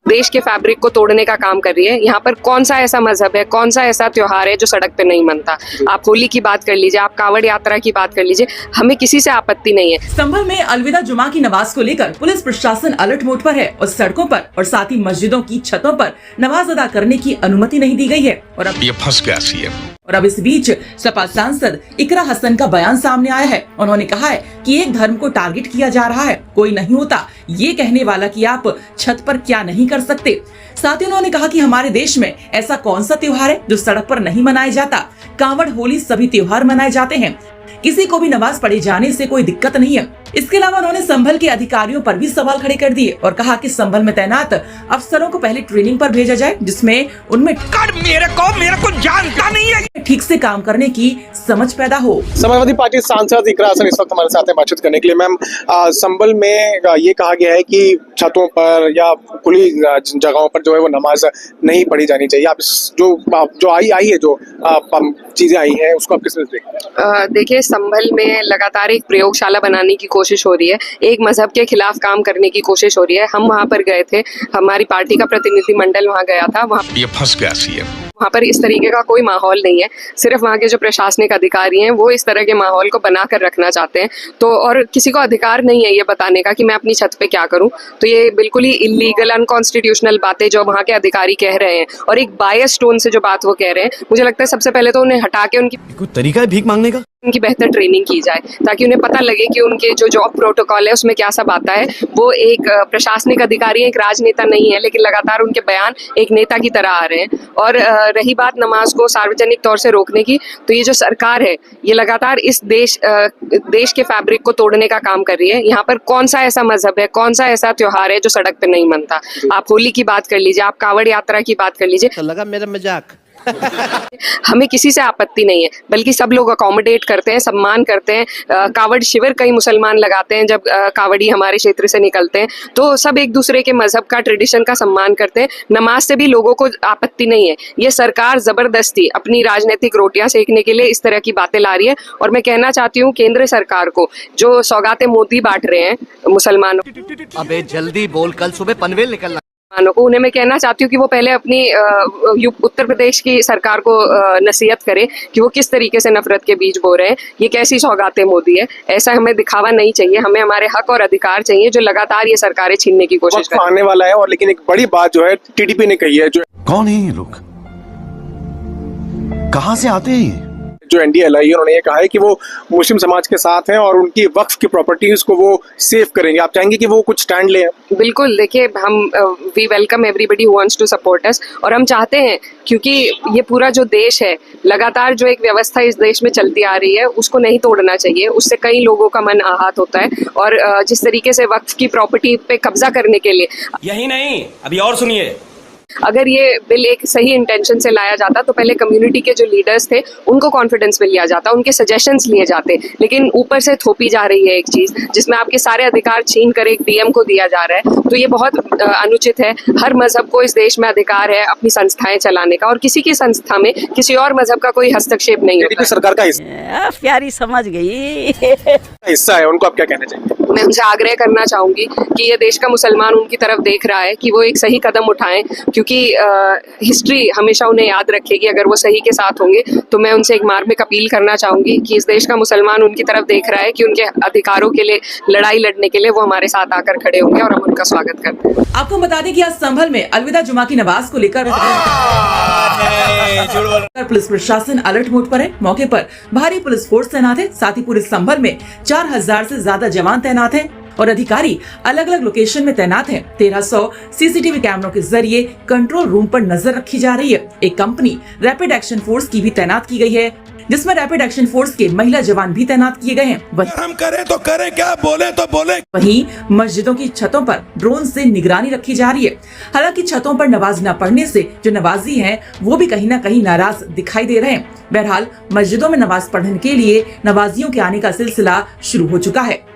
देश के फैब्रिक को तोड़ने का काम कर रही है। यहाँ पर कौन सा ऐसा मजहब है, कौन सा ऐसा त्योहार है जो सड़क पे नहीं मनता। आप होली की बात कर लीजिए, आप कांवड़ यात्रा की बात कर लीजिए, हमें किसी से आपत्ति नहीं है। संभल में अलविदा जुमा की नमाज को लेकर पुलिस प्रशासन अलर्ट मोड पर है और सड़कों पर और साथ ही मस्जिदों की छतों पर नमाज अदा करने की अनुमति नहीं दी गई है। और अब ये फंस गया सीएम। और अब इस बीच सपा सांसद इकरा हसन का बयान सामने आया है। उन्होंने कहा है कि एक धर्म को टारगेट किया जा रहा है, कोई नहीं होता ये कहने वाला कि आप छत पर क्या नहीं कर सकते। साथ ही उन्होंने कहा कि हमारे देश में ऐसा कौन सा त्योहार है जो सड़क पर नहीं मनाया जाता। कांवड़, होली सभी त्योहार मनाए जाते हैं, किसी को भी नमाज पढ़े जाने से कोई दिक्कत नहीं है। इसके अलावा उन्होंने संभल के अधिकारियों पर भी सवाल खड़े कर दिए और कहा कि संभल में तैनात अफसरों को पहले ट्रेनिंग पर भेजा जाए, जिसमें उनमें मेरे को जानता नहीं है, ठीक से काम करने की समझ पैदा हो। समाजवादी पार्टी सांसद इकरा हसन इस वक्त हमारे साथ हैं बातचीत करने के लिए। मैम, संभल में ये कहा गया है कि छतों पर या खुली जगहों पर जो है वो नमाज नहीं पढ़ी जानी चाहिए। आप जो आई है जो चीजें आई हैं उसको आप किस तरह से देखते हैं? देखिए, संभल में लगातार एक प्रयोगशाला बनाने की कोशिश हो रही है, एक मजहब के खिलाफ काम करने की कोशिश हो रही है। हम वहाँ पर गए थे, हमारी पार्टी का प्रतिनिधिमंडल वहाँ गया था। वहाँ ये फंस गया सीएम। वहाँ पर इस तरीके का कोई माहौल नहीं है, सिर्फ वहाँ के जो प्रशासनिक अधिकारी हैं वो इस तरह के माहौल को बना कर रखना चाहते हैं। तो और किसी को अधिकार नहीं है ये बताने का कि मैं अपनी छत पे क्या करूँ। तो ये बिल्कुल ही इलीगल, अनकॉन्स्टिट्यूशनल बातें जो वहाँ के अधिकारी कह रहे हैं और एक बायस टोन से जो बात वो कह रहे हैं, मुझे लगता है सबसे पहले तो उन्हें हटा के कोई तरीका है भीख मांगने का? उनकी बेहतर ट्रेनिंग की जाए ताकि उन्हें पता लगे कि उनके जो जॉब प्रोटोकॉल है उसमें क्या सब आता है। वो एक प्रशासनिक अधिकारी, एक राजनेता नहीं है, लेकिन लगातार उनके बयान एक नेता की तरह आ रहे हैं। और रही बात नमाज को सार्वजनिक तौर से रोकने की, तो ये जो सरकार है ये लगातार इस देश के फैब्रिक को तोड़ने का काम कर रही है। यहाँ पर कौन सा ऐसा मजहब है, कौन सा ऐसा त्योहार है जो सड़क पे नहीं मनता। आप होली की बात कर लीजिए, आप कांवड़ यात्रा की बात कर लीजिए। लगा मेरा मजाक। हमें किसी से आपत्ति नहीं है, बल्कि सब लोग अकोमोडेट करते हैं, सम्मान करते हैं। कावड़ शिविर कई मुसलमान लगाते हैं जब कावड़ी हमारे क्षेत्र से निकलते हैं, तो सब एक दूसरे के मजहब का, ट्रेडिशन का सम्मान करते हैं। नमाज से भी लोगों को आपत्ति नहीं है। ये सरकार जबरदस्ती अपनी राजनीतिक रोटियां सेकने के लिए इस तरह की बातें ला रही है। और मैं कहना चाहती हूँ केंद्र सरकार को, जो सौगातें मोदी बांट रहे हैं मुसलमानों, अबे जल्दी बोल, कल सुबह पनवेल निकलना को, उन्हें मैं कहना चाहती हूँ कि वो पहले अपनी उत्तर प्रदेश की सरकार को नसीहत करे कि वो किस तरीके से नफरत के बीज बो रहे हैं। ये कैसी सौगातें मोदी है, ऐसा हमें दिखावा नहीं चाहिए। हमें हमारे हक और अधिकार चाहिए जो लगातार ये सरकारें छीनने की कोशिश कर रही हैं। आने वाला है। और लेकिन एक बड़ी बात जो है टीडीपी ने कही है, जो कौन है ये लोग, कहाँ से आते हैं? जो NDLI है उन्होंने ये कहा है कि वो मुस्लिम समाज के साथ हैं और उनकी वक्फ की प्रॉपर्टीज को वो सेव करेंगे। आप चाहेंगे कि वो कुछ स्टैंड लें? बिल्कुल, देखिए, हम we welcome everybody who wants to support us. और हम चाहते हैं, क्योंकि ये पूरा जो देश है, लगातार जो एक व्यवस्था इस देश में चलती आ रही है उसको नहीं तोड़ना चाहिए। उससे कई लोगों का मन आहत होता है। और जिस तरीके से वक्फ की प्रॉपर्टी पे कब्जा करने के लिए, यही नहीं, अभी और सुनिए, अगर ये बिल एक सही इंटेंशन से लाया जाता तो पहले कम्युनिटी के जो लीडर्स थे उनको कॉन्फिडेंस में लिया जाता, उनके सजेशंस लिए जाते। लेकिन ऊपर से थोपी जा रही है एक चीज जिसमें आपके सारे अधिकार छीन कर एक DM को दिया जा रहा है। तो ये बहुत अनुचित है। हर मजहब को इस देश में अधिकार है अपनी संस्थाएं चलाने का, और किसी की संस्था में किसी और मजहब का कोई हस्तक्षेप नहीं होता। सरकार का हिस्सा, प्यारी समझ गई हिस्सा है, उनको आप क्या कहना चाहिए? मैं उनसे आग्रह करना चाहूंगी कि ये देश का मुसलमान उनकी तरफ देख रहा है कि वो एक सही कदम उठाएं, क्योंकि हिस्ट्री हमेशा उन्हें याद रखेगी अगर वो सही के साथ होंगे। तो मैं उनसे एक मार्मिक अपील करना चाहूंगी कि इस देश का मुसलमान उनकी तरफ देख रहा है कि उनके अधिकारों के लिए लड़ाई लड़ने के लिए वो हमारे साथ आकर खड़े होंगे और हम उनका स्वागत करते हैं। आपको बता दें कि आज संभल में अलविदा जुमा की नमाज को लेकर पुलिस प्रशासन अलर्ट मोड पर है। मौके पर भारी पुलिस फोर्स तैनात है। साथ ही पूरे संभल में 4000 से ज्यादा जवान तैनात हैं और अधिकारी अलग अलग लोकेशन में तैनात हैं। 1300 CCTV कैमरों के जरिए कंट्रोल रूम पर नजर रखी जा रही है। एक कंपनी रैपिड एक्शन फोर्स की भी तैनात की गई है, जिसमें रैपिड एक्शन फोर्स के महिला जवान भी तैनात किए गए हैं। हम करें तो करें क्या, बोले तो बोले। वहीं मस्जिदों की छतों पर ड्रोन से निगरानी रखी जा रही है। हालांकि छतों पर नमाज न पढ़ने से जो नवाजी हैं वो भी कहीं न कहीं नाराज दिखाई दे रहे हैं। बहरहाल मस्जिदों में नमाज पढ़ने के लिए नवाजियों के आने का सिलसिला शुरू हो चुका है।